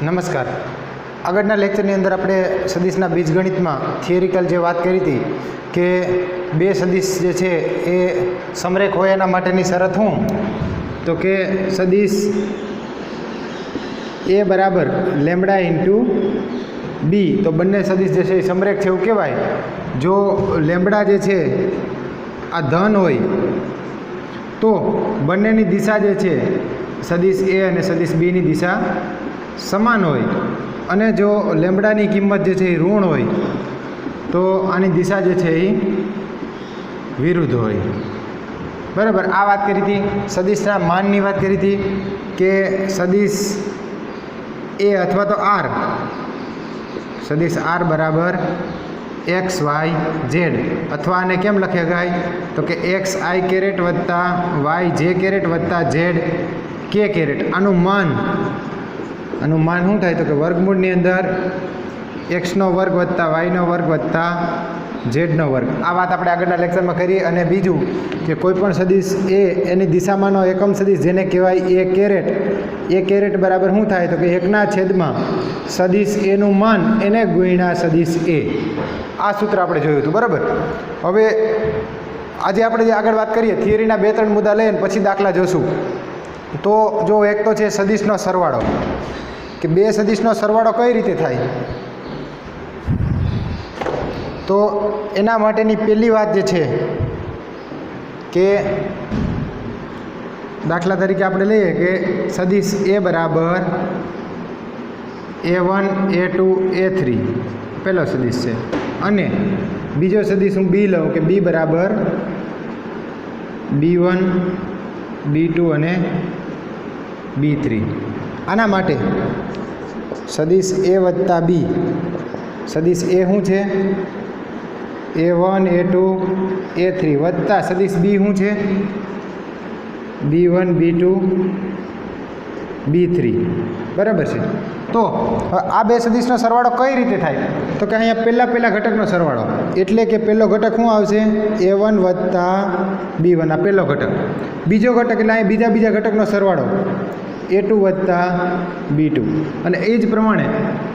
નમસ્કાર. આગળના લેક્ચરની અંદર આપણે સદિશના બીજગણિતમાં થિયરિકલ જે વાત કરી હતી કે બે સદિશ જે છે એ સમરેખ હોય એના માટેની શરત શું, તો કે સદિશ એ બરાબર લેમડા ઇન્ટુ બી, તો બંને સદિશ જે છે એ સમરેખ છે એવું કહેવાય. જો લેમડા જે છે આ ધન હોય તો બંનેની દિશા જે છે સદિશ એ અને સદિશ બીની દિશા સમાન હોય, અને જો લેમડાની કિંમત જે છે એ ઋણ હોય તો આની દિશા જે છે એ વિરુદ્ધ હોય. બરાબર, આ વાત કરી હતી. સદિશના માનની વાત કરી હતી કે સદિશ એ અથવા તો આર, સદિશ આર બરાબર એક્સ વાય ઝેડ, અથવા આને કેમ લખે ગાય તો કે એક્સ આઈ કેરેટ વત્તા વાય જે કેરેટ વત્તા ઝેડ કે કેરેટ. આનું માન શું થાય તો કે વર્ગમૂળની અંદર એક્સનો વર્ગ વત્તા વાયનો વર્ગ વત્તા ઝેડનો વર્ગ. આ વાત આપણે આગળના લેક્ચરમાં કરી. અને બીજું કે કોઈ પણ સદિશ એ એની દિશામાંનો એકમ સદિશ જેને કહેવાય એ કેરેટ બરાબર શું થાય તો કે એકના છેદમાં સદિશ એનું માન એને ગુણ્યા સદિશ એ. આ સૂત્ર આપણે જોયું હતું. બરાબર, હવે આજે આપણે જે આગળ વાત કરીએ થિયરીના 2-3 મુદ્દા લઈને પછી દાખલા જોશું. તો જો એક તો છે સદિશનો સરવાળો, કે બે સદિશનો સરવાળો કઈ રીતે થાય, તો એના માટેની પહેલી વાત જે છે કે દાખલા તરીકે આપણે લઈએ કે સદિશ એ બરાબર A1 A2 A3 પહેલો સદિશ છે, અને બીજો સદિશ હું બી લઉં કે બી બરાબર B1 B2 અને B3. આના માટે સદિશ એ વત્તા બી, સદિશ એ શું છે A1 A2 A3 વત્તા સદિશ બી શું છે B1 B2 B3. બરાબર છે. તો આ બે સદિશનો સરવાળો કઈ રીતે થાય તો કે અહીંયા પહેલા ઘટકનો સરવાળો, એટલે કે પહેલો ઘટક શું આવશે A1 વત્તા B1, આ પહેલો ઘટક. બીજો ઘટક એટલે અહીંયા બીજા ઘટકનો સરવાળો A2 વત્તા B2, અને એ જ પ્રમાણે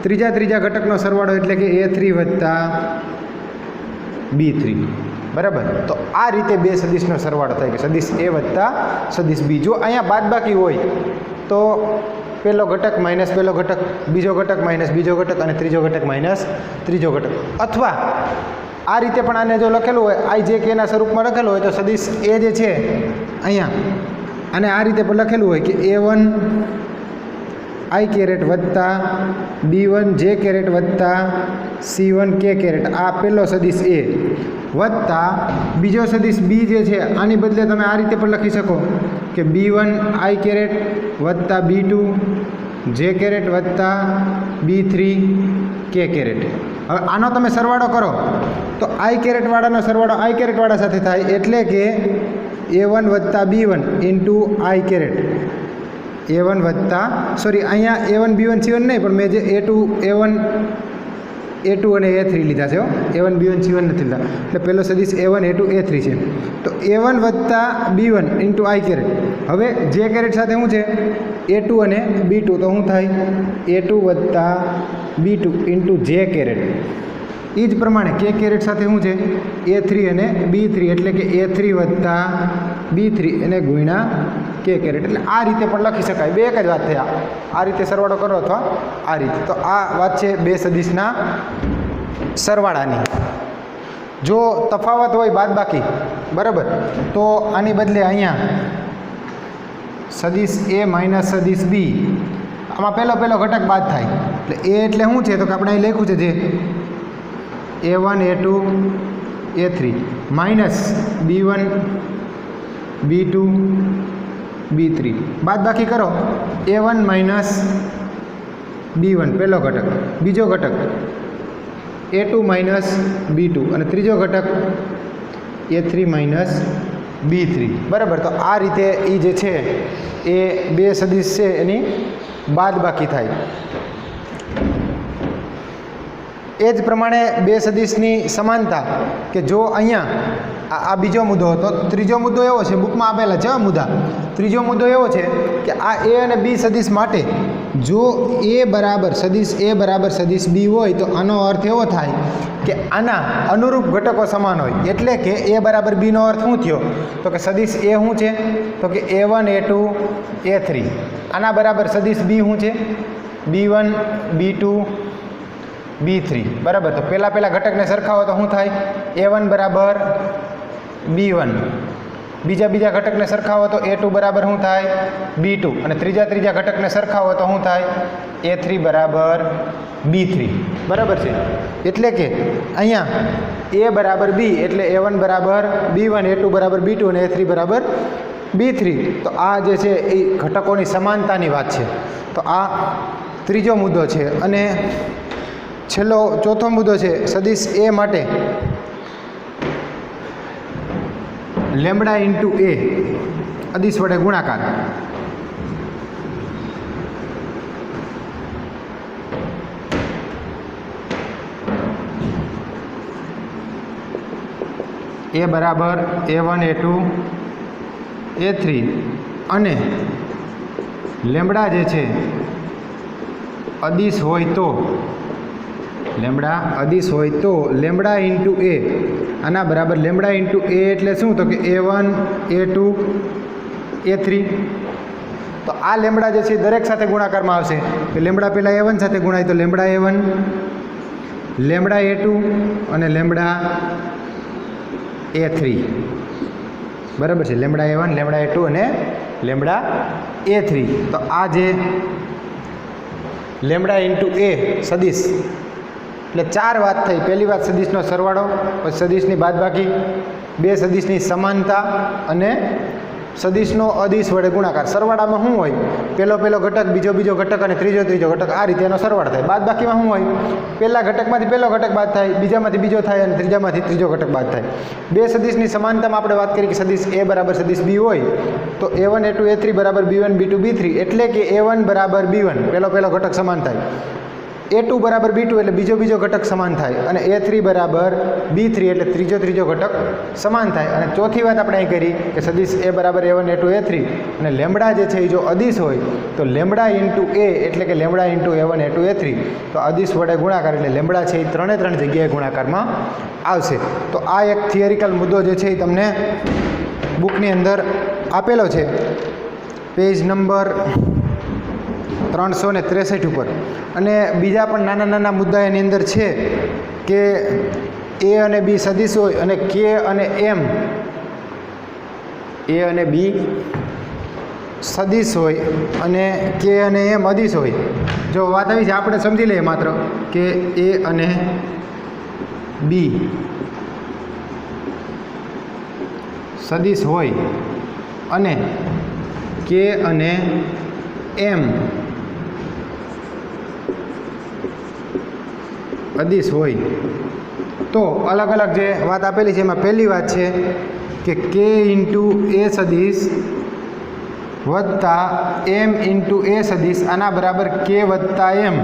ત્રીજા ઘટકનો સરવાળો એટલે કે A3 વત્તા B3. બરાબર, તો આ રીતે બે સદિશનો સરવાળો થાય કે સદિશ એ વત્તા સદિશ બી. જો અહીંયા બાદબાકી હોય તો પહેલો ઘટક માઇનસ પહેલો ઘટક, બીજો ઘટક માઇનસ બીજો ઘટક, અને ત્રીજો ઘટક માઇનસ ત્રીજો ઘટક. અથવા આ રીતે પણ આને જો લખેલું હોય આઈ જે કેના સ્વરૂપમાં લખેલું હોય તો સદિશ એ જે છે અહીંયા અને આ રીતે પણ લખેલું હોય કે A1 આઈ કેરેટ વત્તા B1 જે કેરેટ વત્તા C1 કે કેરેટ, આ પહેલો સદિશ એ વત્તા બીજો સદિશ બી જે છે આની બદલે તમે આ રીતે પણ લખી શકો કે B1 આઈ કેરેટ વત્તા B2 જે કેરેટ વત્તા B3 કે કેરેટ. હવે આનો તમે સરવાળો કરો તો આઈ કેરેટવાળાનો સરવાળો આઈ કેરેટવાળા સાથે થાય, એટલે કે A1 વત્તા B1 ઇન્ટુ આઈ કેરેટ. A1 વત્તા અહીંયા A1 B1 C1 નહીં, પણ મેં જે A2 અને A3 લીધા છે. A1 B1 C1 નથી લીધા, એટલે પહેલો સદિશ A1 A2 A3 છે. તો A1 વત્તા B1 ઇન્ટુ આઈ કેરેટ. હવે જે કેરેટ સાથે શું છે A2 અને B2, તો શું થાય A2 વત્તા B2 ઇન્ટુ જે કેરેટ. એ જ પ્રમાણે કે કેરેટ સાથે શું છે A3 અને B3, એટલે કે A3 વત્તા B3 એને ગુણ્યા કે કેરેટ. એટલે આ રીતે પણ લખી શકાય. બે એક જ વાત થઈ, આ રીતે સરવાળો કરો અથવા આ રીતે. તો આ વાત છે બે સદિશના સરવાળાની. જો તફાવત હોય બાદબાકી, બરાબર, તો આની બદલે અહીંયા સદિશ એ માઇનસ સદિશ બી, આમાં પહેલો ઘટક બાદ થાય. એટલે એ એટલે શું છે તો કે આપણે અહીં લખ્યું છે જે A1 A2 A3 minus B1 B2 B3, બાદ બાકી કરો A1 માઇનસ B1 પહેલો ઘટક, બીજો ઘટક A2 માઇનસ B2, અને ત્રીજો ઘટક A3 માઇનસ B3. બરાબર, તો આ રીતે એ જે છે એ બે સદિશ છે એની બાદ બાકી થાય. એ જ પ્રમાણે બે સદિશની સમાનતા કે જો અહીંયા આ બીજો મુદ્દો હતો. ત્રીજો મુદ્દો એવો છે, બુકમાં આપેલા છે મુદ્દા. ત્રીજો મુદ્દો એવો છે કે આ એ અને બી સદિશ માટે જો એ બરાબર સદિશ એ બરાબર સદિશ બી હોય તો આનો અર્થ એવો થાય કે આના અનુરૂપ ઘટકો સમાન હોય, એટલે કે એ બરાબર બીનો અર્થ શું થયો તો કે સદિશ એ શું છે તો કે A1 A2 A3, આના બરાબર સદિશ બી શું છે B1 B2 B3 બરાબર. તો પહેલા ઘટકને સરખાવો તો શું થાય A1 બરાબર B1, બીજા ઘટકને સરખાવો તો A2 બરાબર શું થાય B2, અને ત્રીજા ઘટકને સરખાવો તો શું થાય A3 બરાબર B3 બરાબર છે. એટલે કે અહીંયા A બરાબર B એટલે A1 બરાબર B1, A2 બરાબર B2 અને A3 બરાબર B3. તો આ જે છે એ ઘટકોની સમાનતાની વાત છે. તો આ ત્રીજો મુદ્દો છે. અને છેલ્લો ચોથો મુદ્દો છે સદિશ એ માટે લેમ્બડા ઇન્ટુ એ અદિશ વડે ગુણાકાર. એ બરાબર A1 A2 A3 અને લેમ્બડા જે છે અદિશ હોય તો લેમ્બડા ઇન્ટુ એ આના બરાબર લેમ્બડા ઇન્ટુ એ એટલે શું તો કે A1 A2 A3. તો આ લેમ્બડા જે છે દરેક સાથે ગુણાકારમાં આવશે. કે લેમ્બડા પહેલાં A1 સાથે ગુણાય તો લેમ્બડા A1, લેમ્બડા A2 અને લેમ્બડા A3 બરાબર છે. લેમ્બડા A1 લેમ્બડા A2 અને લેમ્બડા A3. તો આ જે લેમ્બડા ઇન્ટુ એ સદિશ એટલે ચાર વાત થઈ. પહેલી વાત સદિશનો સરવાળો, પછી સદિશની બાદબાકી, બે સદિશની સમાનતા અને સદિશનો અદિશ વડે ગુણાકાર. સરવાળામાં શું હોય પહેલો ઘટક, બીજો ઘટક અને ત્રીજો ઘટક, આ રીતે એનો સરવાળો થાય. બાદબાકીમાં શું હોય પહેલા ઘટકમાંથી પહેલો ઘટક બાદ થાય, બીજામાંથી બીજો થાય અને ત્રીજામાંથી ત્રીજો ઘટક બાદ થાય. બે સદિશની સમાનતામાં આપણે વાત કરી કે સદિશ એ બરાબર સદિશ બી હોય તો A1 A2 A3 બરાબર B1 B2 B3, એટલે કે A1 બરાબર B1 પહેલો ઘટક સમાન થાય, A2 બરાબર B2 એટલે બીજો ઘટક સમાન થાય, અને A3 બરાબર B3 એટલે ત્રીજો ઘટક સમાન થાય. અને ચોથી વાત આપણે અહીં કરી કે સદિશ એ બરાબર A1 A2 A3 અને લેમ્બડા જે છે એ જો અદિશ હોય તો લેમ્બડા ઇન્ટુ એ એટલે કે lambda into A1 A2 A3, તો અદિશ વડે ગુણાકાર એટલે લેમ્બડા છે એ ત્રણે જગ્યાએ ગુણાકારમાં આવશે. તો આ એક થિયરિકલ મુદ્દો જે છે એ તમને બુકની અંદર આપેલો છે પેજ નંબર 363 ઉપર. અને બીજા પણ નાના મુદ્દા એની અંદર છે કે એ અને બી સદિશ હોય અને કે અને એમ એ અને બી સદિશ હોય અને કે અને એમ અદિશ હોય. જો વાત આવી છે આપણે સમજી લઈએ માત્ર કે એ અને બી સદિશ હોય અને કે અને એમ અદિશ હોય તો અલગ જે વાત આપેલી છે એમાં પહેલી વાત છે કે કે ઇન્ટુ એ સદિશ વત્તા એમ ઇન્ટુ એ સદિશ આના બરાબર કે વત્તા એમ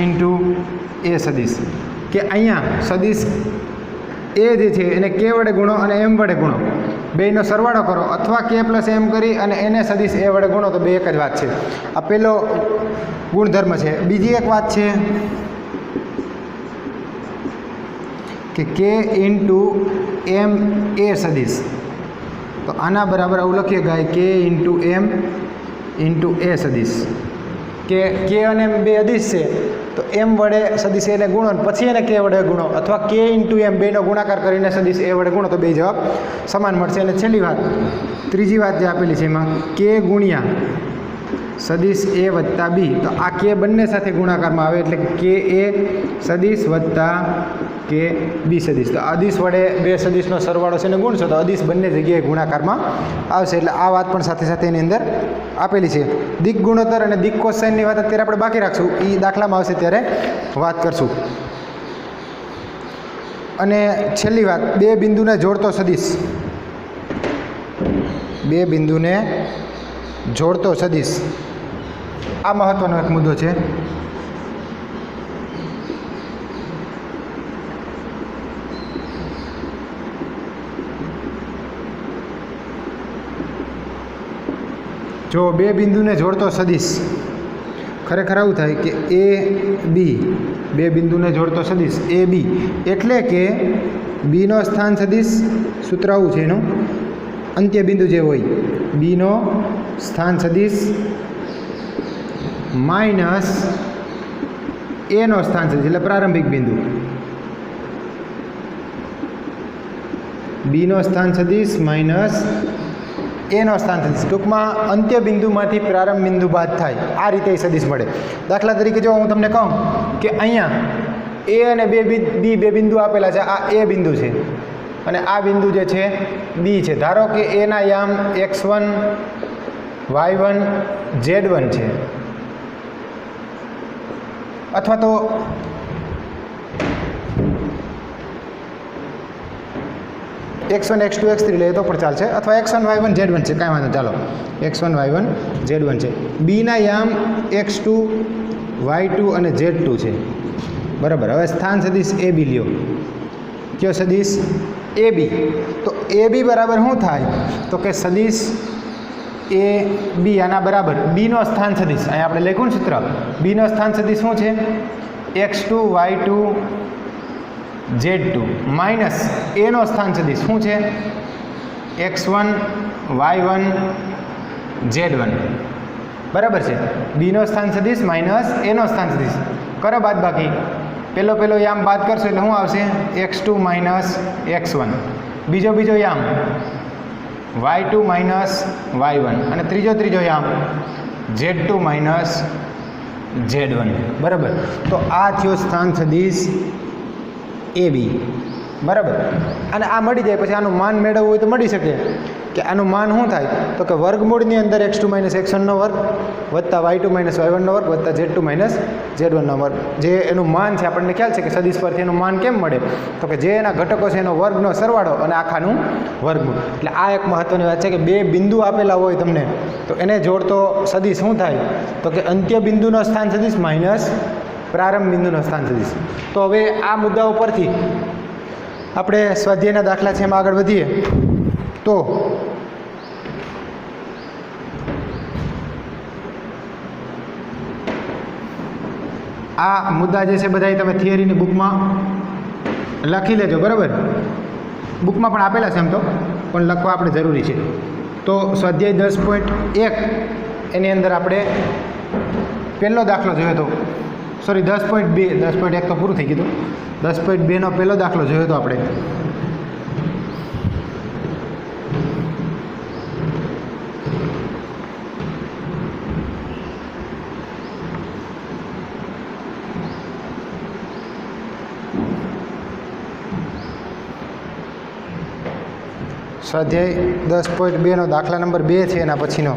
ઇન્ટુ એ સદિશ. કે અહીંયા સદિશ એ જે છે એને કે વડે ગુણો અને એમ વડે ગુણો, બેયનો સરવાળો કરો, અથવા કે પ્લસ એમ કરી અને એને સદિશ એ વડે ગુણો તો બે એક જ વાત છે. આ પહેલો ગુણધર્મ છે. બીજી એક વાત છે કે કે ઇન્ટુ એમ એ સદિશ, તો આના બરાબર આવું લખીએ ગાય કે ઇન્ટુ એમ ઇન્ટુ એ સદિશ. કે અને એમ બે અદિશ છે તો એમ વડે સદિશ એને ગુણો પછી એને કે વડે ગુણો, અથવા કે ઇન્ટુ એમ બેનો ગુણાકાર કરીને સદિશ એ વડે ગુણો તો બે જવાબ સમાન મળશે. અને છેલ્લી વાત ત્રીજી વાત જે આપેલી છે એમાં કે ગુણ્યા સદિશ એ વત્તા બી, તો આ કે બંને સાથે ગુણાકારમાં આવે એટલે કે એ સદિશ વત્તા કે બી સદિશ. તો અદિશ વડે બે સદિશનો સરવાળો છે ને ગુણશો તો અદિશ બંને જગ્યાએ ગુણાકારમાં આવશે. એટલે આ વાત પણ સાથે એની અંદર આપેલી છે. દિક ગુણોત્તર અને દિક કોસાઇનની વાત અત્યારે આપણે બાકી રાખશું, એ દાખલામાં આવશે ત્યારે વાત કરશું. અને છેલ્લી વાત બે બિંદુને જોડતો સદિશ, બે બિંદુને જોડતો સદિશ, આ મહત્વનો એક મુદ્દો છે. જો બે બિંદુને જોડતો સદિશ ખરેખર આવું થાય કે એ બી બે બિંદુને જોડતો સદિશ એ બી એટલે કે બીનો સ્થાન સદિશ સૂત્ર આવું છે એનું અંત્ય બિંદુ જે હોય બીનો સ્થાન સદિશ માઇનસ એનો સ્થાન સદિશ એટલે પ્રારંભિક બિંદુ બીનો સ્થાન સદિશ માઇનસ એનો સ્થાન સદિશ ટૂંકમાં અંત્ય બિંદુમાંથી પ્રારંભ બિંદુ બાદ થાય આ રીતે સદિશ મળે. દાખલા તરીકે જો હું તમને કહું કે અહીંયા એ અને બી બે બિંદુ આપેલા છે. આ એ બિંદુ છે અને આ બિંદુ જે છે બી છે. ધારો કે એના યામ x1 y1 z1 છે અથવા તો x1 x2 x3 લઈએ તો પણ ચાલશે અથવા x1 y1 z1 છે કાંઈ વાંધો. ચાલો x1 y1 z1 છે. બીના યામ x2 y2 અને z2 છે બરાબર. હવે સ્થાન સદિશ એ બી લ્યો. કયો સદિશ એ બી. તો એ બી બરાબર શું થાય તો કે સદિશ એ બી આના બરાબર બીનો સ્થાન સદિશ અહીંયા આપણે લખ્યું ને સૂત્ર બીનો સ્થાન સદિશ શું છે x2 y2 z2 માઇનસ એનો સ્થાન સદિશ શું છે x1 y1 z1 બરાબર છે. બીનો સ્થાન સદિશ માઇનસ એનો સ્થાન સદિશ કરો બાદ બાકી પહેલો યામ બાદ કરશો એટલે શું આવશે x2 માઇનસ x1 બીજો યામ y2 માઇનસ y1 અને ત્રીજો યામ z2 માઇનસ z1 બરાબર. તો આ થયો સ્થાન સદિશ એ બી બરાબર. અને આ મળી જાય પછી આનું માન મેળવવું હોય તો મળી શકે કે આનું માન શું થાય તો કે વર્ગમૂળની અંદર x2 માઇનસ x1નો વર્ગ વત્તા y2 માઇનસ y1નો વર્ગ વત્તા z2 માઇનસ z1નો વર્ગ. જે એનું માન છે આપણને ખ્યાલ છે કે સદિશ પરથી એનું માન કેમ મળે તો કે જે એના ઘટકો છે એનો વર્ગનો સરવાળો અને આખાનું વર્ગમૂળ. એટલે આ એક મહત્ત્વની વાત છે કે બે બિંદુ આપેલા હોય તમને તો એને જોડતો સદિશ શું થાય તો કે અંત્ય બિંદુનો સ્થાન સદિશ માઇનસ પ્રારંભ બિંદુનો સ્થાન સદિશ. તો હવે આ મુદ્દાઓ પરથી આપણે સ્વાધ્યાયના દાખલા છે એમાં આગળ વધીએ તો આ મુદ્દા જે છે બધા તમે થિયરીની બુકમાં લખી લેજો બરાબર. બુકમાં પણ આપેલા છે એમ તો પણ લખવા આપણે જરૂરી છે. તો સ્વાધ્યાય 10.1 એની અંદર આપણે પહેલો દાખલો જોયો હતો સોરી 10.2 10.1 તો પૂરું થઈ ગયું. 10.2નો પહેલો દાખલો જોયો હતો આપણે. સ્વાધ્યાય 10.2નો દાખલા નંબર 2 છે એના પછીનો.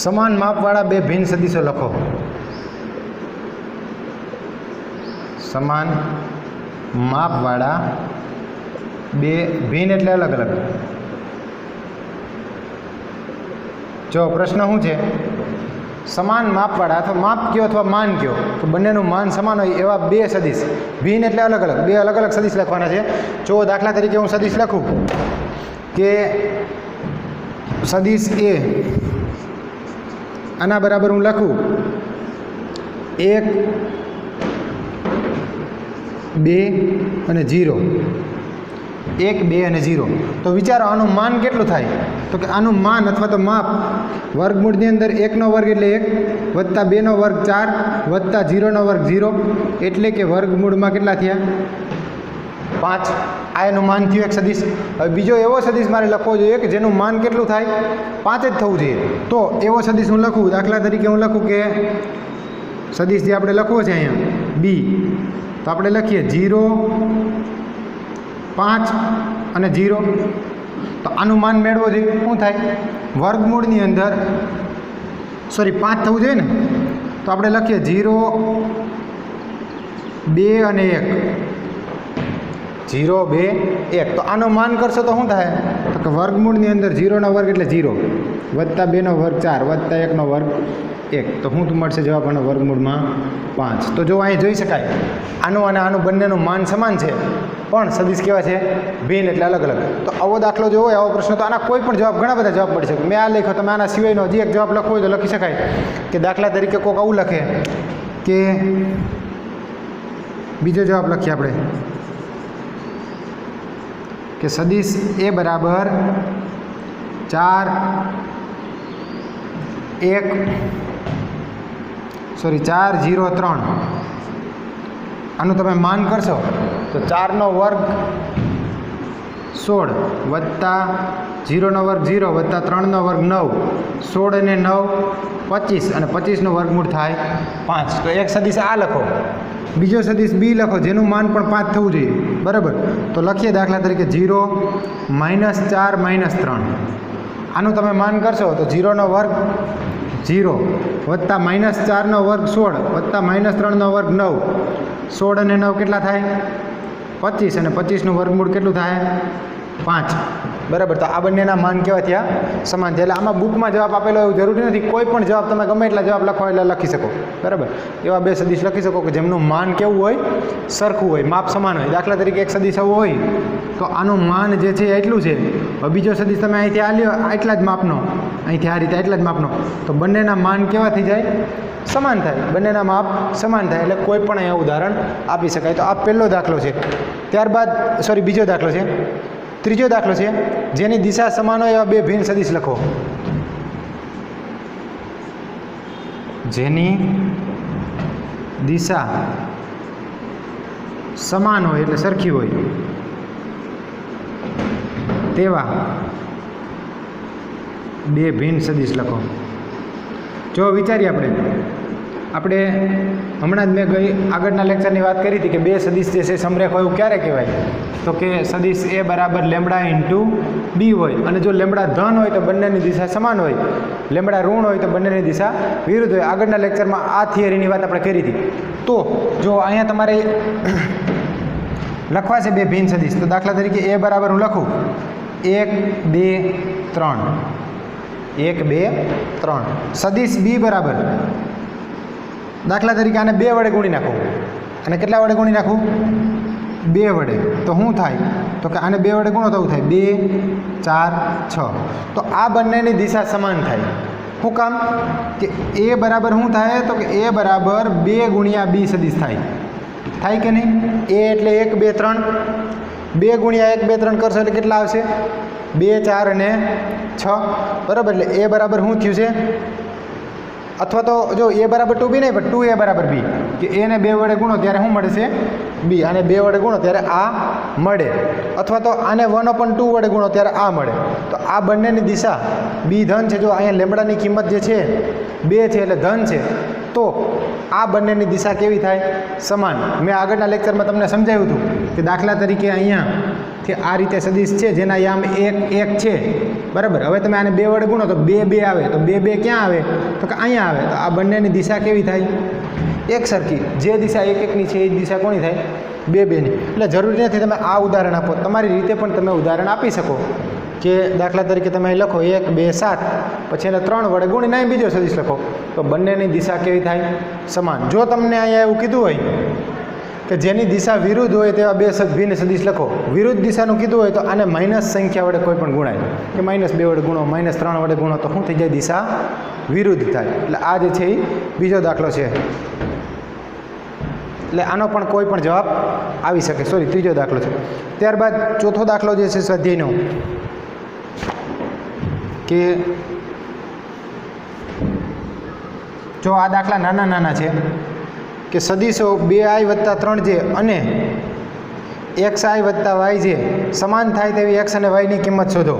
સમાન માપવાળા બે ભિન્ન સદિશો લખો. સમાન માપવાળા બે ભિન્ન એટલે અલગ અલગ. જો પ્રશ્ન શું છે સમાન માપવાળા અથવા માપ કયો અથવા માન કયો તો બંનેનું માન સમાન હોય એવા બે સદિશ. ભિન્ન એટલે અલગ અલગ બે અલગ અલગ સદિશ લખવાના છે. જો દાખલા તરીકે હું સદિશ લખું કે સદિશ એ આના બરાબર હું લખું 1 2 અને 0 1 2 અને 0. તો વિચારો આનું માન કેટલું થાય તો કે આનું માન અથવા તો માપ વર્ગમૂળની અંદર 1નો વર્ગ એટલે 1 વત્તા 2નો વર્ગ 4 વત્તા 0નો વર્ગ 0 એટલે કે વર્ગમૂળમાં કેટલા થયા 5. આ એનું માન થયું એક સદિશ. હવે બીજો એવો સદિશ મારે લખવો જોઈએ કે જેનું માન કેટલું થાય 5 જ થવું જોઈએ. તો એવો સદિશ હું લખું દાખલા તરીકે હું લખું કે સદિશ જે આપણે લખવો છે અહીંયા બી તો આપણે લખીએ 0 5 અને 0. તો આનું માન મેળવો જોઈએ શું થાય વર્ગમૂળની અંદર સોરી 5 થવું જોઈએ ને તો આપણે લખીએ 0 2 અને 1 0 2 1. તો આનું માન કરશો તો શું થાય તો કે વર્ગમૂળની અંદર 0નો વર્ગ એટલે 0 વત્તા 2નો વર્ગ 4 વત્તા 1નો વર્ગ 1, તો શું મળશે જવાબ આનો વર્ગમૂળમાં 5. તો જો અહીં જોઈ શકાય આનું અને આનું બંનેનું માન સમાન છે પણ સદિશ કેવા છે ભિન્ન એટલે અલગ અલગ. તો આવો દાખલો જો હોય આવો પ્રશ્ન તો આના કોઈ પણ જવાબ ઘણા બધા જવાબ મળી શકે. મેં આ લખ્યો, તમે આના સિવાયનો હજી એક જવાબ લખવો હોય તો લખી શકાય કે દાખલા તરીકે કોઈક આવું લખે કે બીજો જવાબ લખીએ આપણે કે સદિશ એ બરાબર 4 0 3. આનું તમે માન કરશો તો 4નો વર્ગ 16 વત્તા 0નો વર્ગ 0 વત્તા 3નો વર્ગ 9, 16 અને 9 25 અને 25નું વર્ગમૂળ થાય 5. તો એક સદિશ આ લખો, બીજો સદિશ બી લખો જેનું માન પણ 5 થવું જોઈએ, બરાબર. તો લખીએ દાખલા તરીકે 0 -4 -3. આનું તમે માન કરશો તો 0નો વર્ગ 0 વત્તા -4નો વર્ગ 16 વત્તા -3નો વર્ગ 9, 16 અને 9 કેટલા થાય 25 અને 25નું વર્ગમૂળ કેટલું થાય 5, બરાબર. તો આ બંનેના માન કેવા થયા સમાન થયા. એટલે આમાં બુકમાં જવાબ આપેલો એવું જરૂરી નથી, કોઈ પણ જવાબ તમે ગમે એટલા જવાબ લખો એટલે લખી શકો, બરાબર. એવા બે સદિશ લખી શકો કે જેમનું માન કેવું હોય સરખું હોય, માપ સમાન હોય. દાખલા તરીકે એક સદિશ આવું હોય તો આનું માન જે છે એટલું છે, હવે બીજો સદિશ તમે અહીંથી આ લ્યો આટલા જ માપનો, અહીંથી આ રીતે આટલા જ માપનો, તો બંનેના માન કેવા થઈ જાય સમાન થાય, બંનેના માપ સમાન થાય. એટલે કોઈ પણ અહીંયા ઉદાહરણ આપી શકાય. તો આ પહેલો દાખલો છે. ત્યારબાદ બીજો દાખલો છે. ત્રીજો દાખલો છે જેની દિશા સમાન હોય એવા બે ભિન્ન સદિશ લખો. જેની દિશા સમાન હોય એટલે સરખી હોય તેવા બે ભિન્ન સદિશ લખો. જો વિચારીએ આપણે હમણાં જ મેં આગળના લેક્ચરની વાત કરી હતી કે બે સદિશ જે છે સમરેખ હોય એવું ક્યારે કહેવાય, તો કે સદિશ એ બરાબર લેમ્બડા ઇન્ટુ બી હોય, અને જો લેમ્બડા ધન હોય તો બંનેની દિશા સમાન હોય, લેમ્બડા ઋણ હોય તો બંનેની દિશા વિરુદ્ધ હોય. આગળના લેક્ચરમાં આ થિયરીની વાત આપણે કરી હતી. તો જો અહીંયા તમારે લખવા છે બે ભિન્ન સદિશ, તો દાખલા તરીકે એ બરાબર હું લખું 1 2 3, 1 2 3. સદિશ બી બરાબર દાખલા તરીકે આને 2 વડે ગુણી નાખું, અને કેટલા વડે ગુણી નાખું 2 વડે, તો શું થાય તો કે આને 2 વડે ગુણો તો થાય 2 4 6. તો આ બંનેની દિશા સમાન થાય. શું કામ કે એ બરાબર શું થાય તો કે એ બરાબર 2 ગુણ્યા બી સદિશ થાય કે નહીં. એ એટલે 1 2 3, 2 ગુણ્યા 1 2 3 કરશો એટલે કેટલા આવશે 2 4 અને 6, બરાબર. એટલે એ બરાબર શું થયું છે, અથવા તો જો એ બરાબર 2b નહીં પણ 2a બરાબર b, કે એને 2 વડે ગુણો ત્યારે શું મળે છે b, આને 2 વડે ગુણો ત્યારે આ મળે, અથવા તો આને 1/2 વડે ગુણો ત્યારે આ મળે. તો આ બંનેની દિશા b ધન છે. જો અહીંયા લેમ્બડાની કિંમત જે છે 2 છે એટલે ધન છે, તો આ બંનેની દિશા કેવી થાય સમાન. મેં આગળના લેક્ચરમાં તમને સમજાવ્યું હતું કે દાખલા તરીકે અહીંયાથી આ રીતે સદિશ છે જેના યામ 1 1 છે, બરાબર. હવે તમે આને 2 વડે ગુણો તો 2 2 આવે, તો 2 2 ક્યાં આવે તો કે અહીંયા આવે. તો આ બંનેની દિશા કેવી થાય એક સરખી. જે દિશા 1 1ની છે એ જ દિશા કોની થાય 2 2ની. એટલે જરૂરી નથી તમે આ ઉદાહરણ આપો, તમારી રીતે પણ તમે ઉદાહરણ આપી શકો કે દાખલા તરીકે તમે લખો 1 2 7, પછી એને 3 વડે ગુણીને અહીં બીજો સદિશ લખો, તો બંનેની દિશા કેવી થાય સમાન. જો તમને અહીંયા એવું કીધું હોય કે જેની દિશા વિરુદ્ધ હોય તેવા બે ભિન્ન સદિશ લખો, વિરુદ્ધ દિશાનું કીધું હોય તો આને માઇનસ સંખ્યા વડે કોઈ પણ ગુણાય, કે -2 વડે ગુણો, -3 વડે ગુણો, તો શું થઈ જાય દિશા વિરુદ્ધ થાય. એટલે આ જે છે એ બીજો દાખલો છે. એટલે આનો પણ કોઈ પણ જવાબ આવી શકે. ત્રીજો દાખલો છે. ત્યારબાદ ચોથો દાખલો જે છે સ્વાધ્યાયનો, કે જો આ દાખલા નાના નાના છે કે સદિશો 2i + 3j અને xi + yj સમાન થાય તેવી x અને y ની કિંમત શોધો.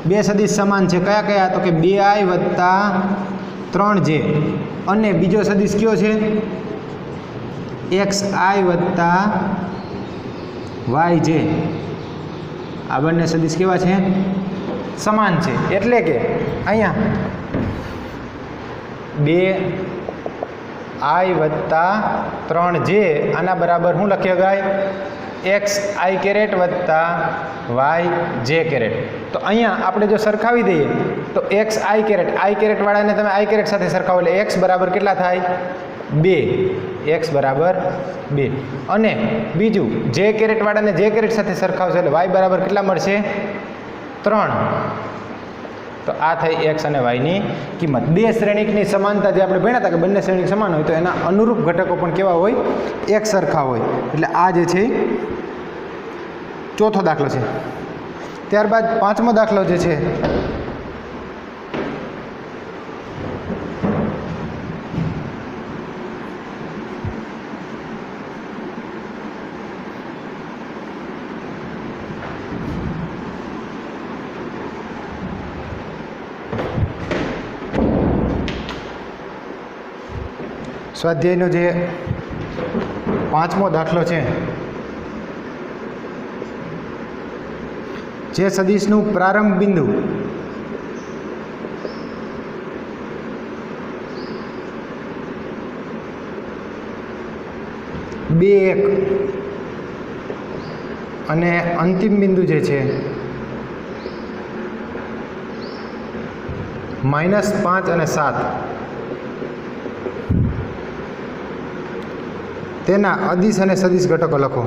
બે સદિશ સમાન છે, કયા કયા તો કે 2i + 3j અને બીજો સદિશ કયો છે xi + yj. આ બંને સદિશ કેવા છે સમાન છે. એટલે કે અહીંયા 2i + 3j આના બરાબર શું લખી શકાય એક્સ આઈ કેરેટ વત્તા વાય જે કેરેટ. તો અહીંયા આપણે જો સરખાવી દઈએ તો એક્સ આઈ કેરેટવાળાને તમે આઈ કેરેટ સાથે સરખાવો એટલે એક્સ બરાબર કેટલા થાય? 2. એક્સ બરાબર 2. અને બીજું જે કેરેટવાળાને જે કેરેટ સાથે સરખાવશો એટલે વાય બરાબર કેટલા મળશે? 3. તો આ થઈ એક્સ અને વાયની કિંમત. બે શ્રેણિકની સમાનતા જે આપણે ભણ્યા હતા કે બંને શ્રેણિક સમાન હોય તો એના અનુરૂપ ઘટકો પણ કેવા હોય? એક સરખા હોય. એટલે આ જે છે ચોથો દાખલો છે. ત્યારબાદ પાંચમો દાખલો જે છે સ્વાધ્યાયનો જે પાંચમો દાખલો છે, જે સદિશનું પ્રારંભ બિંદુ બે એક અને અંતિમ બિંદુ જે છે -5 અને 7 તેના અદિશ અને સદિશ ઘટકો લખો.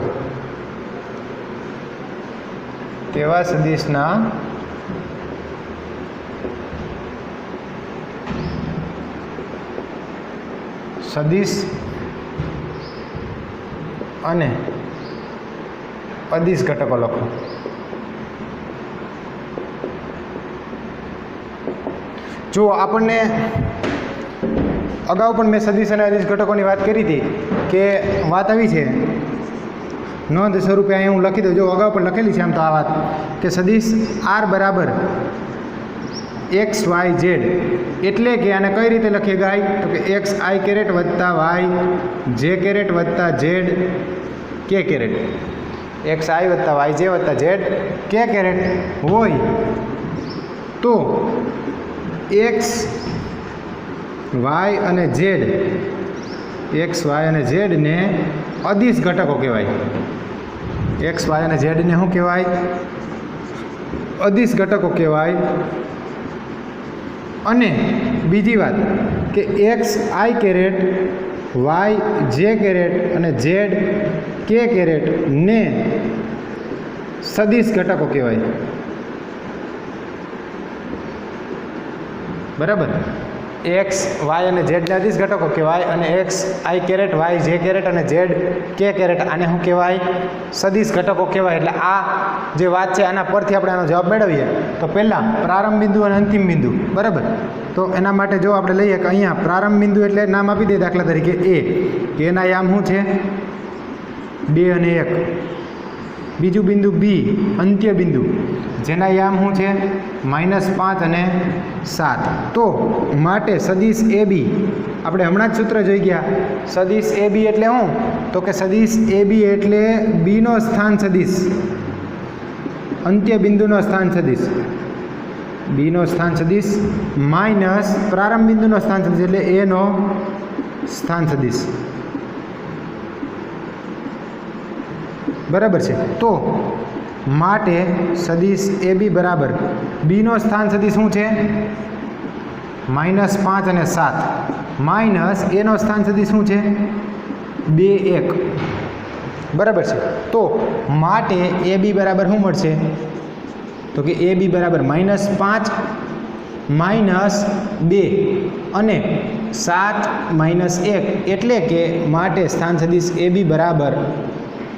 તેવા સદિશના સદિશ અને અદિશ ઘટકો લખો. જો આપણને અગાઉ પણ મેં સદિશ અને અદિશ ઘટકોની વાત કરી હતી કે વાત આવી છે નોંધ સ્વરૂપે અહીં હું લખી દઉં. જો અગાઉ પણ લખેલી છે આમ તો આ વાત કે સદિશ આર બરાબર એક્સ વાય ઝેડ એટલે કે આને કઈ રીતે લખી શકાય તો કે એક્સ આઈ કેરેટ વત્તા વાય જે કેરેટ વત્તા ઝેડ કે કેરેટ. એક્સ આઈ વત્તા વાય જે વત્તા ઝેડ કે કેરેટ હોય તો એક્સ વાય અને ઝેડ એક્સ વાય અને ઝેડને અદિશ ઘટકો કહેવાય. એક્સ વાય અને ઝેડને શું કહેવાય? અદિશ ઘટકો કહેવાય. અને બીજી વાત કે એક્સ આઈ કેરેટ વાય જે કેરેટ અને ઝેડ કે કેરેટ ને સદિશ ઘટકો કહેવાય. બરાબર. એક્સ વાય અને ઝેડને અદિશ ઘટકો કહેવાય અને એક્સ આઈ કેરેટ વાય જે કેરેટ અને ઝેડ કે કેરેટ આને શું કહેવાય? સદિશ ઘટકો કહેવાય. એટલે આ જે વાત છે આના પરથી આપણે આનો જવાબ મેળવીએ તો પહેલાં પ્રારંભ બિંદુ અને અંતિમ બિંદુ. બરાબર. તો એના માટે જો આપણે લઈએ કે અહીંયા પ્રારંભ બિંદુ એટલે નામ આપી દઈએ દાખલા તરીકે એ, કે એના યામ શું છે? 2 અને 1. બીજું બિંદુ બી અંત્ય બિંદુ જેના યામ શું છે? -5 અને 7. તો માટે સદિશ એ બી આપણે હમણાં જ સૂત્ર જોઈ ગયા. સદિશ એ બી એટલે શું? તો કે સદિશ એ બી એટલે બીનો સ્થાન સદિશ, અંત્ય બિંદુનો સ્થાન સદિશ, બીનો સ્થાન સદિશ માઇનસ પ્રારંભ બિંદુનો સ્થાન સદિશ એટલે એનો સ્થાન સદિશ. બરાબર છે. તો માટે સદિશ એ બી બરાબર બીનો સ્થાન સદિશ શું છે? -5 અને 7 માઇનસ એનો સ્થાન સદિશ શું છે? 2 1. બરાબર છે. તો માટે એ બી બરાબર શું મળશે? તો કે એ બી બરાબર -5 -2 અને 7 -1 એટલે કે માટે સ્થાન સદિશ એ બી બરાબર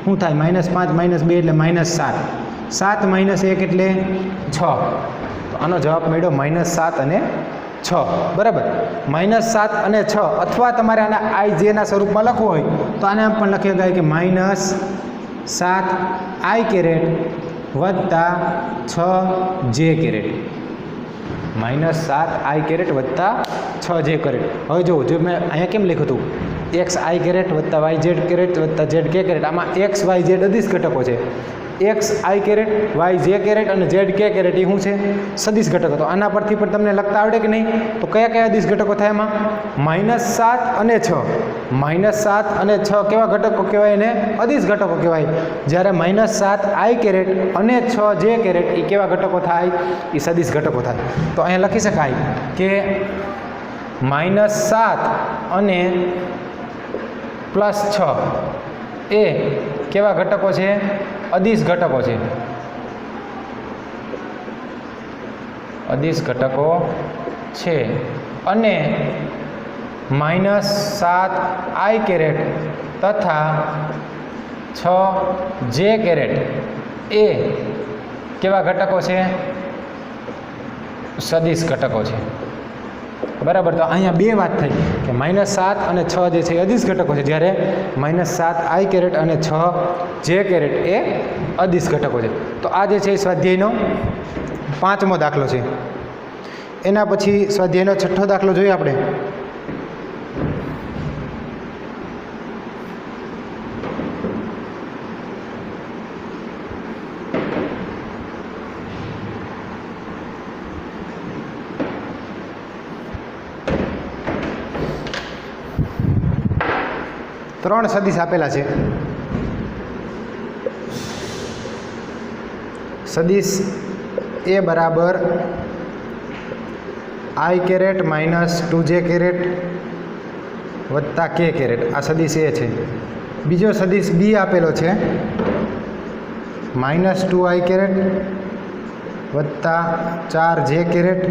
શું થાય? -5 -2 એટલે -7. 7 - 1 એટલે 6. તો આનો જવાબ મળ્યો -7 અને 6. બરાબર. -7 અને 6 અથવા તમારે આના આઈ જેના સ્વરૂપમાં લખવું હોય તો આને આમ પણ લખી શકાય કે -7 આઈ કેરેટ વત્તા 6 જે કેરેટ. -7 આઈ કેરેટ વત્તા 6 જે કેરેટ. હવે જો મેં અહીંયા કેમ લખ્યું હતું? એક્સ આઈ કેરેટ વત્તા વાય ઝેડ કેરેટ વત્તા ઝેડ કે કેરેટ. આમાં એક્સ વાય ઝેડ અદિશ ઘટકો છે. एक्स आई कैरेट वाय जे कैरेट और जेड के कैरेट ये શું છે સદિશ ઘટકો તો આના પરથી પણ તમને લખતા આવડે કે નહીં તો કયા કયા અદિશ ઘટકો થાય એમાં -7 અને 6 -7 અને 6 કેવા ઘટકો કહેવાય એને અદિશ ઘટકો કહેવાય જ્યારે -7 आई कैरेट અને 6 जे कैरेट એ કેવા ઘટકો થાય એ સદિશ ઘટકો થાય તો અહીંયા લખી શકાય કે -7 અને +6 એ કેવા ઘટકો છે અદિશ ઘટકો છે અદિશ ઘટકો છે અને -7 आई कैरेट तथा 6 जे कैरेट ए केवा घटको है सदिश घटको है बराबर। तो अहीं बे बात थी कि -7 और 6 जे छे अदिश घटको है ज्यारे -7 आई कैरेट और 6 जे कैरेट ए अदिश घटको है। तो आ जे छे स्वाध्यायनो 5मो दाखलो है। एना पछी स्वाध्यायनो 6ठो दाखलो जोईए आपणे। त्रण सदिश आपेला है। सदिश ए बराबर आई कैरेट -2 जे कैरेट वत्ता के कैरेट आ सदिश ए है। बीजो सदिश बी आपेलो है -2 आई कैरेट वत्ता 4 जे कैरेट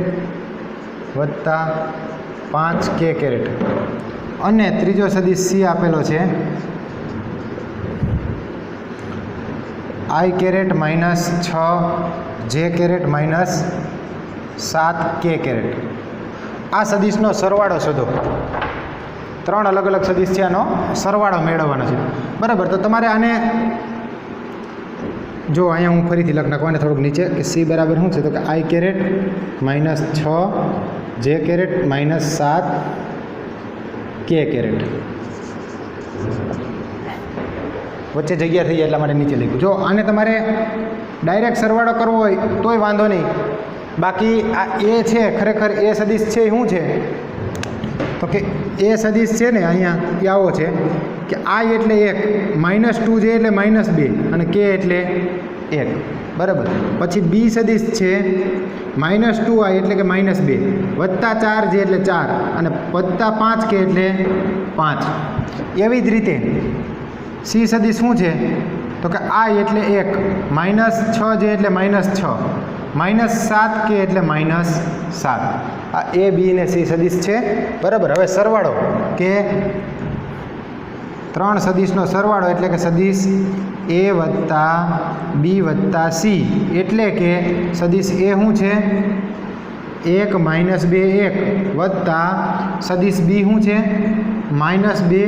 वत्ता 5 के कैरेट અને ત્રીજો સદિશ સી આપેલો છે आई कैरेट -6 जे कैरेट -7 के कैरेट। आ सदिशनो सरवाळो शोधो। 3 अलग अलग सदिश છે આનો સરવાળો મેળવવાનો છે બરાબર। તો તમારે આને જો અહીંયા હું ફરીથી લખ નાખું આને થોડુંક નીચે કે સી બરાબર શું છે તો કે आई कैरेट -6 जे कैरेट -7 के कैरेट वच्चे जग्या थी एटला माटे नीचे लख्युं। जो आने तमारे डायरेक्ट सरवाळो करवो होय तोय वांधो नहीं। बाकी आ ए छे खरेखर ए सदिश छे शुं छे तो कि ए सदिश छे ने अहींया ए आवो छे कि आई एटले 1 -2 जे एटले -2 अने के एटले 1 बराबर। पछी बी सदिश छे -2 आई एटले के -2 वत्ता 4 जे एटले 4 अने वत्ता 5 के एटले 5। एवी ज रीते सी सदिश शुं छे तो कि आई एटले 1 -6 जे एटले -6 -7 के एटले -7। आ ए बी ने सी सदिश छे बराबर। हवे सरवाळो के 3 सदिशनो सरवाळो एटले के सदिश ए वत्ता बी वत्ता सी एटले के सदिश ए शुं छे 1 -2 1 वत्ता सदिश बी शुं छे -2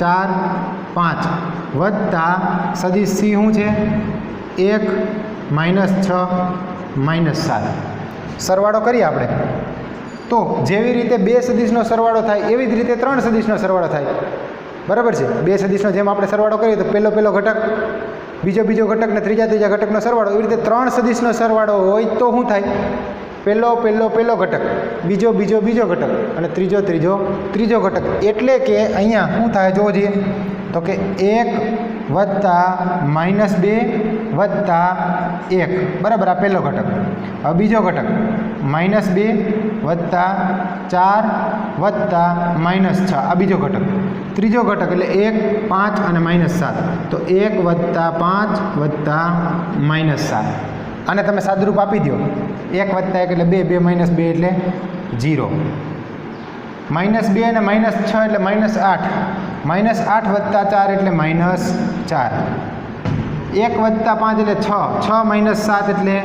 4 5 वत्ता सदिश सी शुं छे 1 -6 -7। सरवाळो करीए आपणे तो जेवी रीते 2 सदिशनो सरवाळो थाय एवी ज रीते 3 सदिशनो सरवाळो थाय बराबर है। 2 सदिशनो जेम आपणे सरवाळो करीए तो पहलो घटक बीजो घटक ने त्रीजा घटकनो सरवाळो एवी रीते 3 सदिशनो सरवाळो होय तो शुं थाय पहलो घटक बीजो घटक अने त्रीजो घटक एटले के अहींया शुं थाय जोजो तो कि 1 वत्ता -2 वत्ता 1 बराबर। आ पहलो घटक। हवे बीजो घटक -2 वत्ता 4 वत्ता -6 आ बीजो घटक। त्रीजो घटक एटले 1 5 अने -7 तो 1 वत्ता 5 वत्ता -7। आने तमे सादरूप आपी दो 1 वत्ता 1 एटले 2 2 -2 एटले 0 -2 अने -6 एटले -8 -8 वत्ता 4 एटले -4 1 वत्ता 5 एटले 6 6 -7 एटले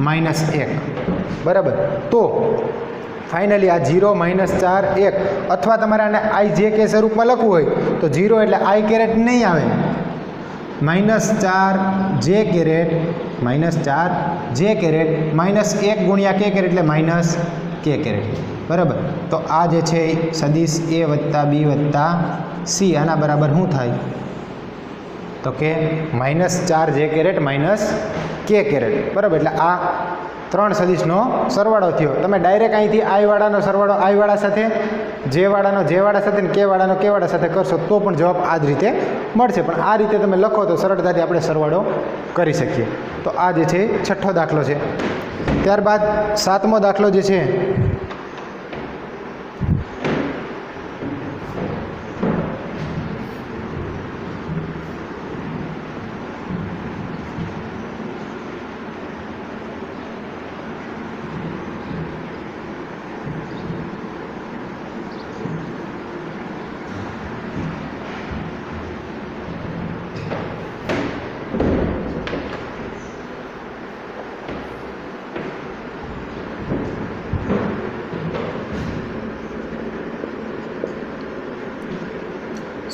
-1 बराबर। तो फाइनली आ 0 -4 1 अथवा तमारे आने आई जे के स्वरूप में लखवुं होय तो 0 एटले आई कैरेट नहीं आवे -4 जे कैरेट -4 जे कैरेट -1 गुणिया के कैरेट एटले -के कैरेट बराबर। तो आ जे छे सदिश ए वत्ता बी वत्ता सी आना बराबर शुं थाय તો કે -4 j કેરેટ -k કેરેટ, બરાબર. એટલે આ 3 સદિશનો સરવાળો થયો. તમે ડાયરેક્ટ અહીંથી i વાળાનો સરવાળો i વાળા સાથે, j વાળાનો j વાળા સાથે ને k વાળાનો k વાળા સાથે કરશો તો પણ જવાબ આ જ રીતે મળશે. પણ આ રીતે તમે લખો તો સરળતાથી આપણે સરવાળો કરી શકીએ. તો આ જે છે 6થો દાખલો છે. ત્યારબાદ 7મો દાખલો જે છે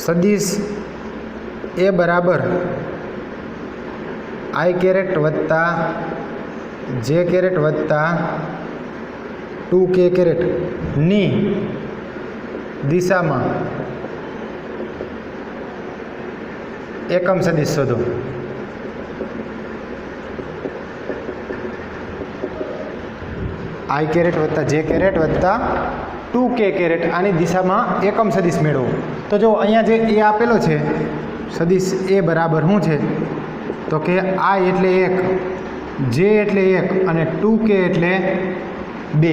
સદિશ એ બરાબર i કેરેટ વત્તા j કેરેટ વત્તા 2k કેરેટ ની દિશામાં એકમ સદિશ શોધો. i કેરેટ વત્તા j કેરેટ વત્તા 2k કેરેટ આની દિશામાં એકમ સદિશ મેળવો. તો જો અહીંયા જે એ આપેલો છે સદિશ એ બરાબર શું છે તો કે i એટલે 1, j એટલે 1 અને 2k એટલે 2,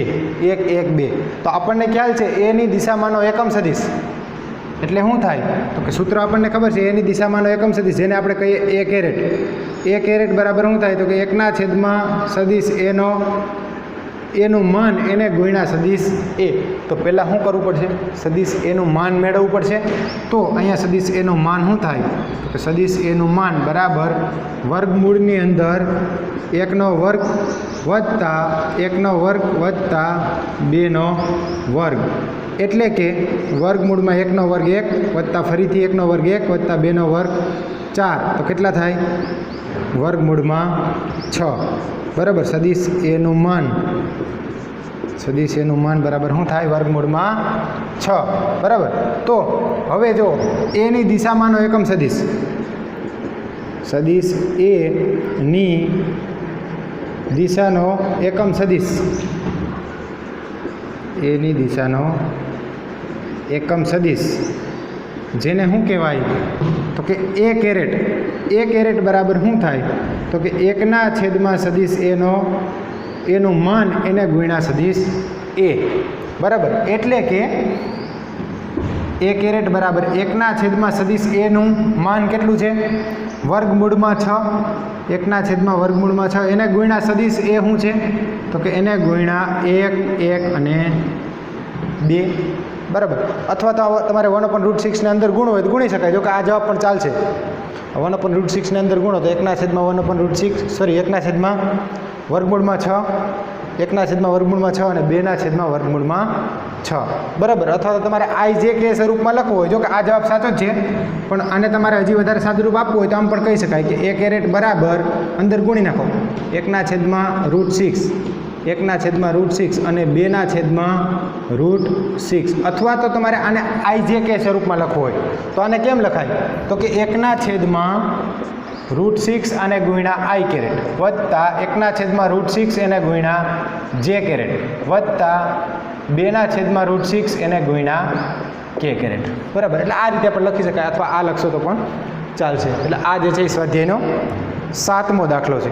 1 1 2. તો આપણને ખ્યાલ છે એની દિશામાંનો એકમ સદિશ એટલે શું થાય તો કે સૂત્ર આપણને ખબર છે એની દિશામાંનો એકમ સદિશ જેને આપણે કહીએ a કેરેટ. a કેરેટ બરાબર શું થાય તો કે 1/છેદમાં સદિશ એનું માન એને ગુણ્યા સદિશ એ. તો પહેલાં શું કરવું પડશે સદિશ એનું માન મેળવવું પડશે. તો અહીંયા સદિશ એનું માન શું થાય તો સદિશ એનું માન બરાબર વર્ગમૂળની અંદર 1નો વર્ગ વત્તા 1નો વર્ગ વત્તા 2નો વર્ગ એટલે કે વર્ગમૂળમાં 1નો વર્ગ 1 વત્તા ફરીથી 1નો વર્ગ 1 વત્તા 2નો વર્ગ 4 તો કેટલા થાય વર્ગમૂળમાં 6, બરાબર. સદિશ એનું માન બરાબર શું થાય વર્ગમૂળમાં 6, બરાબર. તો હવે જો એની દિશામાંનો એકમ સદિશ એ ની દિશાનો એકમ સદિશ એની દિશાનો એકમ સદિશ જેને શું કહેવાય તો કે a કેરેટ બરાબર શું થાય તો કે 1/છેદમાં સદિશ એનું માન એને ગુણ્યા સદિશ એ, બરાબર. એટલે કે a કેરેટ બરાબર 1/છેદમાં સદિશ એનું માન કેટલું છે વર્ગમૂળમાં 6, 1/વર્ગમૂળમાં 6 એને ગુણ્યા સદિશ એ શું છે તો કે એને ગુણ્યા 1 1 અને 2, બરાબર. અથવા તો તમારે 1/√6 ને અંદર ગુણો હોય તો ગુણી શકાય. જો કે આ જવાબ પણ ચાલશે. 1/√6 ને અંદર ગુણો તો 1/1/6 વર્ગમૂળમાં 6, 1/વર્ગમૂળમાં 6 અને 2/વર્ગમૂળમાં 6, બરાબર. અથવા તો તમારે i j k સ્વરૂપમાં લખવું હોય. જો કે આ જવાબ સાચો જ છે પણ આને તમારે હજી વધારે સાદુરૂપ આપવું હોય તો આમ પણ કહી શકાય કે a કેરેટ બરાબર અંદર ગુણી નાખો 1/√6 અને 2/√6 અથવા તો તમારે આને i j k સ્વરૂપમાં લખવું હોય તો આને કેમ લખાય તો કે 1/√6 અને ગુણ્યા i કેરેટ વત્તા 1/√6 એને ગુણ્યા j કેરેટ વત્તા 2/√6 એને ગુણ્યા k કેરેટ, બરાબર. એટલે આ રીતે પણ લખી શકાય અથવા આ લખશો તો પણ ચાલશે. એટલે આ જે છે એ સ્વાધ્યાયનો 7મો દાખલો છે.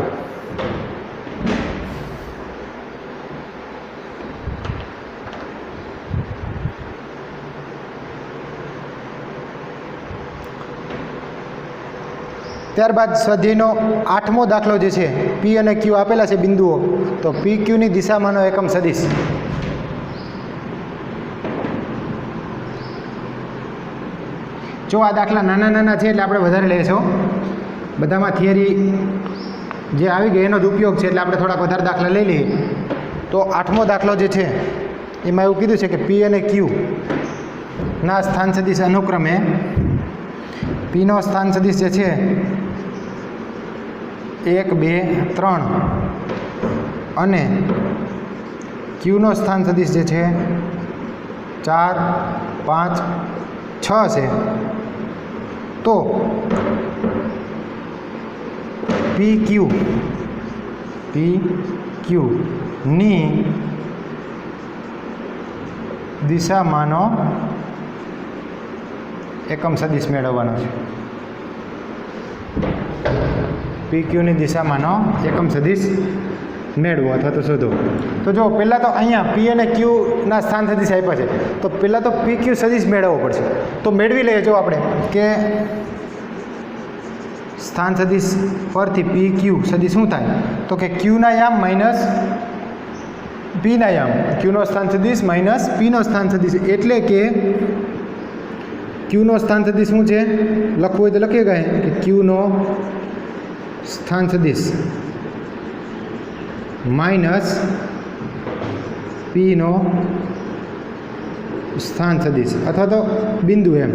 ત્યારબાદ સ્વાધ્યાયનો 8મો દાખલો જે છે p અને q આપેલા છે બિંદુઓ. તો p q ની દિશામાંનો એકમ સદિશ જો આ દાખલા નાના છે એટલે આપણે વધારે લઈશું. બધામાં થિયરી જે આવી ગઈ એનો જ ઉપયોગ છે એટલે આપણે થોડાક વધારે દાખલા લઈ લઈએ. તો 8મો દાખલો જે છે એમાં એવું કીધું છે કે p અને q ના સ્થાન સદિશ અનુક્રમે p નો સ્થાન સદિશ જે છે 1 2 3 અને q નો સ્થાન સદિશ જે છે 4 5 6 છે. તો પી ક્યુ ની દિશામાંનો એકમ સદિશ મેળવવાનો છે. પી ક્યુની દિશામાંનો એકમ સદિશ મેળવો અથવા તો શોધો. તો જો પહેલાં તો અહીંયા પી અને ક્યુના સ્થાન સદિશ આપ્યા છે, તો પહેલાં તો પી ક્યુ સદિશ મેળવવો પડશે. તો મેળવી લઈએ જો આપણે કે સ્થાન સદિશ પરથી પી ક્યુ સદિશ શું થાય, તો કે ક્યુના યામ માઇનસ પીના યામ, ક્યુનો સ્થાન સદિશ માઇનસ પીનો સ્થાન સદિશ, એટલે કે ક્યુનો સ્થાન સદિશ શું છે લખવું હોય તો લખીએ કાંઈ કે ક્યુનો સ્થાન સદિશ માઇનસ પીનો સ્થાન સદિશ અથવા તો બિંદુ એમ.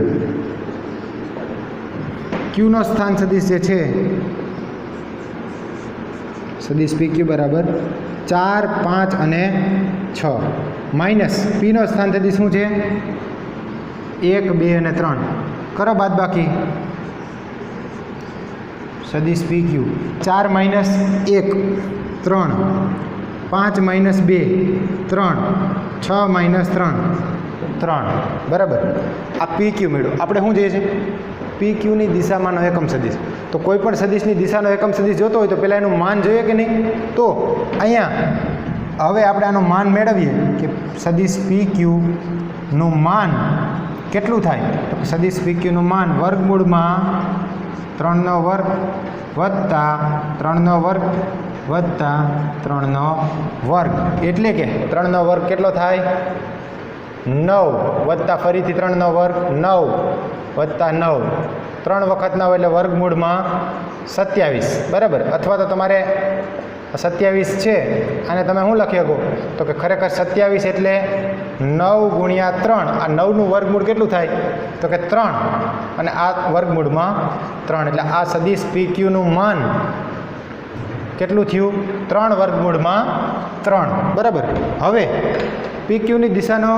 ક્યુનો સ્થાન સદિશ જે છે સદિશ પી ક્યુ બરાબર 4, 5 અને 6 માઇનસ પીનો સ્થાન સદિશ શું છે 1, 2 અને 3. કરો બાદ બાકી સદિશ પી ક્યુ 4 માઇનસ 1 3, 5 માઇનસ 2 3, 6 માઇનસ 3 બરાબર. આ પી ક્યુ મેળવો. આપણે શું જોઈએ છે પી ક્યુની દિશામાંનો એકમ સદિશ. તો કોઈ પણ સદિશની દિશાનો એકમ સદિશ જોતો હોય તો પહેલાં એનું માન જોઈએ કે નહીં. તો અહીંયા હવે આપણે આનું માન મેળવીએ કે સદિશ પી ક્યુનું માન કેટલું થાય, તો સદિશ પી ક્યુનું માન વર્ગમૂળમાં 3 નો વર્ગ વત્તા 3 નો વર્ગ વત્તા 3 નો વર્ગ, એટલે કે 3 નો વર્ગ કેટલો થાય 9 વત્તા ફરીથી 3 નો વર્ગ 9 વત્તા 9, 3 વખત 9 એટલે વર્ગમૂળમાં 27 બરાબર. અથવા તો તમારે 27 છે અને તમે શું લખી શકો તો કે ખરેખર 27 એટલે 9 ગુણ્યા 3. આ 9નું વર્ગમૂળ કેટલું થાય તો કે 3 અને આ વર્ગમૂળમાં 3, એટલે આ સદિશ પી ક્યુનું માન કેટલું થયું 3 વર્ગમૂળમાં 3 બરાબર. હવે પી ક્યુની દિશાનો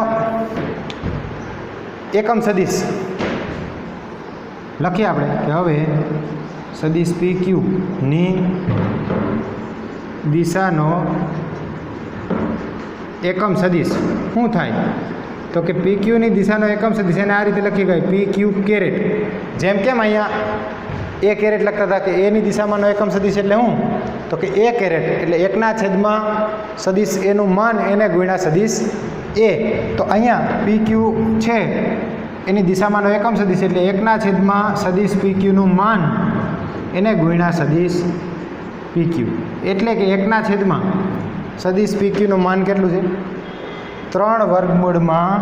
એકમ સદિશ લખીએ આપણે કે હવે સદિશ પી ક્યુની દિશાનો એકમ સદિશ શું થાય તો કે પી ક્યુની દિશાનો એકમ સદિશ એને આ રીતે લખી ગઈ પી ક્યુ કેરેટ. જેમ કેમ અહીંયા એ કેરેટ લખતા હતા કે એની દિશામાંનો એકમ સદિશ એટલે શું તો કે એ કેરેટ એટલે 1/છેદમાં સદિશ એનું માન એને ગુણ્યા સદિશ એ. તો અહીંયા પી ક્યુ છે એની દિશામાંનો એકમ સદિશ એટલે 1/છેદમાં સદિશ પી ક્યુનું માન એને ગુણ્યા સદિશ પી ક્યુ, એટલે કે 1/છેદમાં સદિશ પી ક્યુનું માન કેટલું છે 3 વર્ગમૂળમાં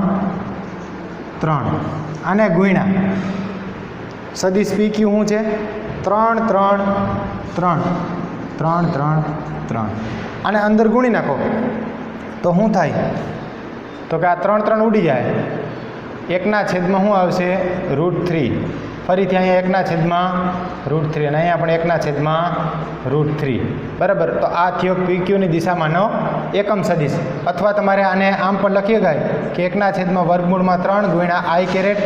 3 અને ગુણ્યા સદિશ પી ક્યુ શું છે 3, 3, 3, 3, 3, 3 અને અંદર ગુણી નાખો તો શું થાય તો કે આ 3, 3 ઉડી જાય. 1/છેદમાં શું આવશે √3, ફરીથી અહીંયા 1/છેદમાં √3 અને અહીંયા પણ 1/છેદમાં √3 બરાબર. તો આ થયો પી ક્યુની દિશામાંનો એકમ સદિશ. અથવા તમારે આને આમ પણ લખી શકાય કે 1/છેદમાં વર્ગમૂળમાં 3 ગુણ્યા આઈ કેરેટ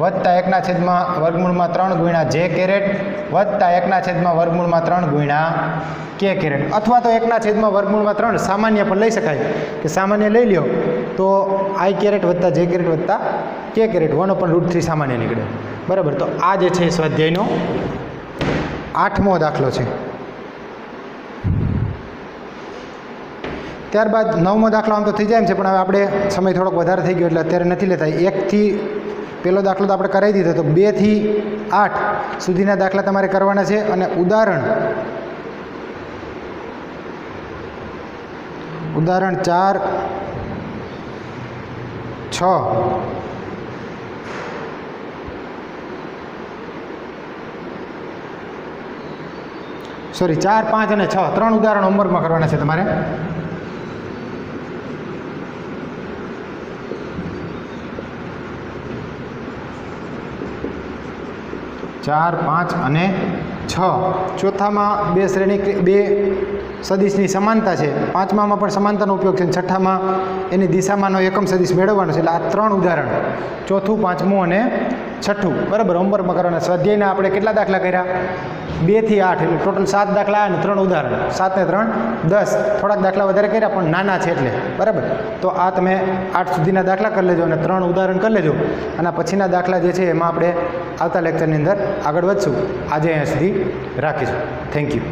વત્તા 1/છેદમાં વર્ગમૂળમાં 3 ગુણ્યા જે કેરેટ વત્તા 1/છેદમાં વર્ગમૂળમાં 3 ગુણ્યા કે કેરેટ. અથવા તો 1/છેદમાં વર્ગમૂળમાં 3 સામાન્ય પણ લઈ શકાય કે સામાન્ય લઈ લ્યો તો આઈ કેરેટ વત્તા જે કેરેટ વત્તા કે કેરેટ 1/√3 સામાન્ય નીકળે બરાબર. તો આ જે છે સ્વાધ્યાયનો 8મો દાખલો છે. ત્યારબાદ 9મો દાખલો આમ તો થઈ જાય એમ છે, પણ હવે આપણે સમય થોડોક વધારે થઈ ગયો એટલે અત્યારે નથી લેતા. 1થી પહેલો દાખલો તો આપણે કરાવી દીધો, તો 2 થી 8 સુધીના દાખલા તમારે કરવાના છે. અને ઉદાહરણ 4, 6 સોરી 4, 5 અને 6 3 ઉદાહરણ હોમવર્કમાં કરવાના છે તમારે. ચાર, 5 અને 6. ચોથામાં બે સદિશની સમાનતા છે, પાંચમામાં પણ સમાનતાનો ઉપયોગ છે અને છઠ્ઠામાં એની દિશામાંનો એકમ સદિશ મેળવવાનો છે. એટલે આ 3 ઉદાહરણ, ચોથું, પાંચમું અને છઠ્ઠું, બરાબર. હોમવર્કમાં કરવાના. સ્વાધ્યાયના આપણે કેટલા દાખલા કર્યા? 2 થી 8, એટલે ટોટલ 7 દાખલા અને 3 ઉદાહરણ. 7 ને 3 10. થોડાક દાખલા વધારે કર્યા પણ નાના છે એટલે, બરાબર. તો આ તમે 8 સુધીના દાખલા કરી લેજો અને 3 ઉદાહરણ કરી લેજો. અને પછીના દાખલા જે છે એમાં આપણે આવતા લેક્ચરની અંદર આગળ વધશું. આજે અહીંયા સુધી રાખીશું. Thank you.